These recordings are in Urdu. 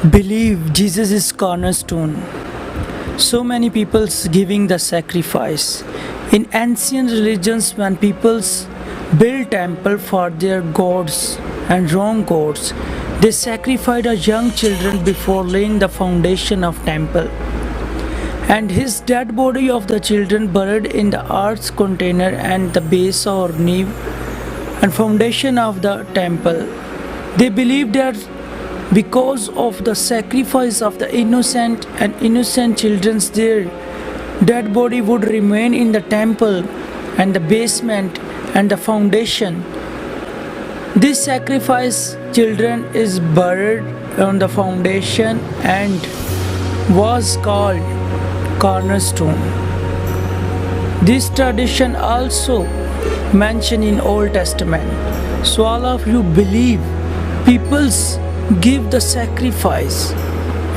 Believe Jesus is cornerstone. So many people's giving the sacrifice. In ancient religions, when peoples build temple for their gods and wrong gods, they sacrificed a young children before laying the foundation of temple. And his dead body of the children buried in the earth's container and the base or nave and foundation of the temple. They believed that because of the sacrifice of the innocent children, their dead body would remain in the temple and the basement and the foundation. This sacrifice children is buried on the foundation and was called cornerstone. This tradition also mentioned in Old Testament. So all of you believe people's give the sacrifice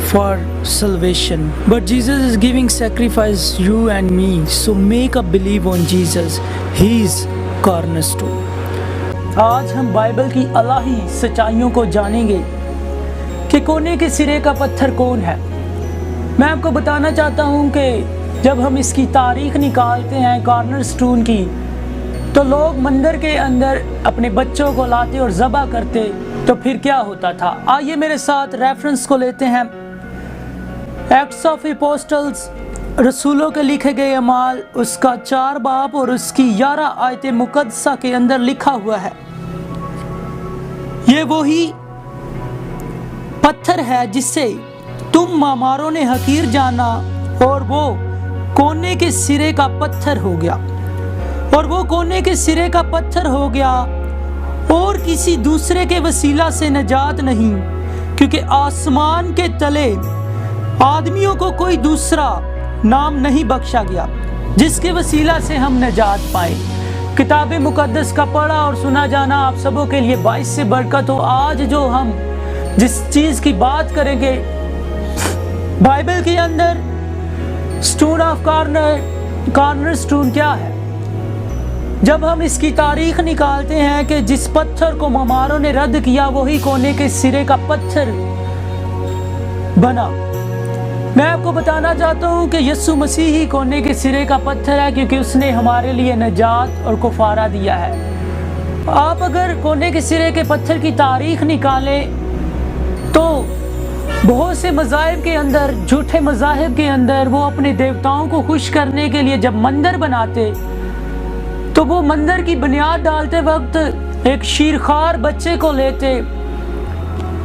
for salvation, but Jesus is giving sacrifice you and me. So make a believe on Jesus. He is cornerstone. آج ہم بائبل کی الہی سچائیوں کو جانیں گے کہ کونے کے سرے کا پتھر کون ہے۔ میں آپ کو بتانا چاہتا ہوں کہ جب ہم اس کی تاریخ نکالتے ہیں کارنر سٹون کی، تو لوگ مندر کے اندر اپنے بچوں کو لاتے اور ذبح کرتے، تو پھر کیا ہوتا تھا؟ آئیے میرے ساتھ ریفرنس کو لیتے ہیں۔ ایکٹس آف اپوسٹلز، رسولوں کے لکھے گئے اعمال، اس کا 4 باب اور اس کی 11 آیت مقدسہ کے اندر لکھا ہوا ہے، یہ وہی پتھر ہے جسے تم معماروں نے حقیر جانا، اور وہ کونے کے سرے کا پتھر ہو گیا، اور وہ کونے کے سرے کا پتھر ہو گیا، اور کسی دوسرے کے وسیلہ سے نجات نہیں، کیونکہ آسمان کے تلے آدمیوں کو کوئی دوسرا نام نہیں بخشا گیا جس کے وسیلہ سے ہم نجات پائیں۔ کتاب مقدس کا پڑھا اور سنا جانا آپ سبوں کے لیے باعث سے برکت ہو۔ آج جو ہم جس چیز کی بات کریں گے، بائبل کے اندر سٹون آف کارنر سٹون کیا ہے؟ جب ہم اس کی تاریخ نکالتے ہیں کہ جس پتھر کو معماروں نے رد کیا وہی کونے کے سرے کا پتھر بنا۔ میں آپ کو بتانا چاہتا ہوں کہ یسوع مسیح ہی کونے کے سرے کا پتھر ہے، کیونکہ اس نے ہمارے لیے نجات اور کفارہ دیا ہے۔ آپ اگر کونے کے سرے کے پتھر کی تاریخ نکالیں تو بہت سے مذاہب کے اندر، جھوٹے مذاہب کے اندر، وہ اپنے دیوتاؤں کو خوش کرنے کے لیے جب مندر بناتے تو وہ مندر کی بنیاد ڈالتے وقت ایک شیرخوار بچے کو لیتے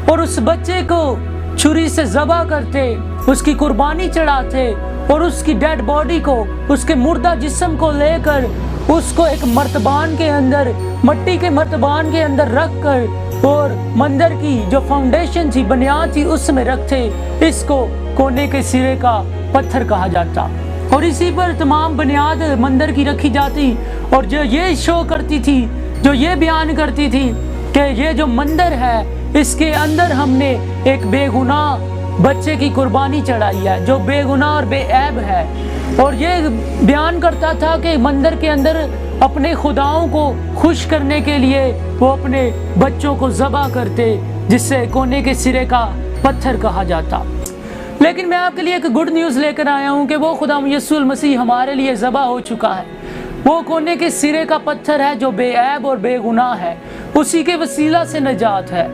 اور اس بچے کو چھری سے ذبح کرتے، اس کی قربانی چڑھاتے، اور اس کی ڈیڈ باڈی کو، اس کے مردہ جسم کو لے کر اس کو ایک مرتبان کے اندر، مٹی کے مرتبان کے اندر رکھ کر، اور مندر کی جو فاؤنڈیشن تھی، بنیاد تھی، اس میں رکھتے۔ اس کو کونے کے سرے کا پتھر کہا جاتا، اور اسی پر تمام بنیاد مندر کی رکھی جاتی، اور جو یہ شو کرتی تھی، جو یہ بیان کرتی تھی کہ یہ جو مندر ہے اس کے اندر ہم نے ایک بے گناہ بچے کی قربانی چڑھائی ہے جو بے گناہ اور بے عیب ہے، اور یہ بیان کرتا تھا کہ مندر کے اندر اپنے خداؤں کو خوش کرنے کے لیے وہ اپنے بچوں کو ذبح کرتے، جس سے کونے کے سرے کا پتھر کہا جاتا۔ لیکن میں آپ کے لیے ایک گڈ نیوز لے کر آیا ہوں کہ وہ خدا یسوع المسیح ہمارے لیے ذبح ہو چکا ہے۔ وہ کونے کے سرے کا پتھر ہے جو بے عیب اور بے گناہ ہے، اسی کے وسیلہ سے نجات ہے۔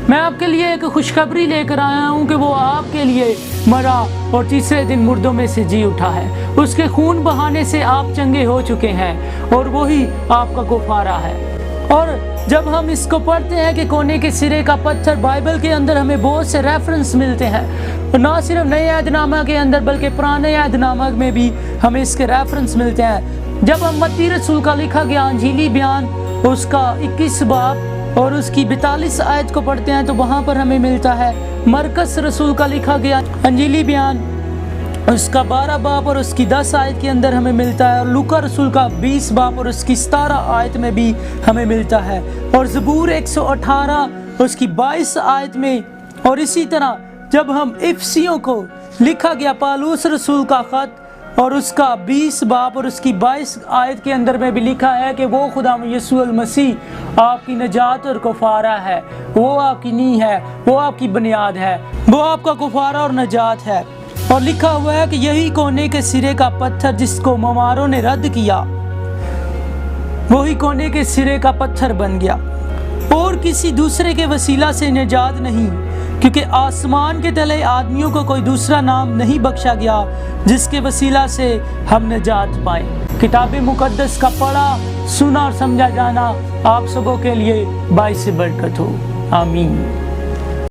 میں آپ کے لیے ایک خوشخبری لے کر آیا ہوں کہ وہ آپ کے لیے مرا اور تیسرے دن مردوں میں سے جی اٹھا ہے۔ اس کے خون بہانے سے آپ چنگے ہو چکے ہیں، اور وہی آپ کا کفارہ ہے۔ اور جب ہم اس کو پڑھتے ہیں کہ کونے کے سرے کا پتھر، بائبل کے اندر ہمیں بہت سے ریفرنس ملتے ہیں، نہ صرف نئے عہد نامہ کے اندر بلکہ پرانے عہد نامہ میں بھی ہمیں اس کے ریفرنس ملتے ہیں۔ جب ہم متی رسول کا لکھا گیا انجیلی بیان، اس کا 21 باب اور اس کی 42 آیت کو پڑھتے ہیں تو وہاں پر ہمیں ملتا ہے۔ مرکز رسول کا لکھا گیا انجیلی بیان، اس کا 12 باب اور اس کی 10 آیت کے اندر ہمیں ملتا ہے، اور لوکا رسول کا 20 باب اور اس کی 17 آیت میں بھی ہمیں ملتا ہے، اور زبور 118 اس کی 22 آیت میں، اور اسی طرح جب ہم افسیوں کو لکھا گیا پالوس رسول کا خط اور اس کا 20 باب اور اس کی 22 آیت کے اندر میں بھی لکھا ہے کہ وہ خدا یسوع المسیح آپ کی نجات اور کفارہ ہے، وہ آپ کی نیح ہے، وہ آپ کی بنیاد ہے، وہ آپ کا کفارہ اور نجات ہے۔ اور لکھا ہوا ہے کہ یہی کونے کے سرے کا پتھر جس کو موماروں نے رد کیا، وہی کونے کے سرے کا پتھر بن گیا، اور کسی دوسرے کے وسیلہ سے نجات نہیں، کیونکہ آسمان کے تلے آدمیوں کو کوئی دوسرا نام نہیں بخشا گیا جس کے وسیلہ سے ہم نجات پائیں۔ کتاب مقدس کا پڑھا، سنا اور سمجھا جانا آپ سبوں کے لیے باعث برکت ہو، آمین۔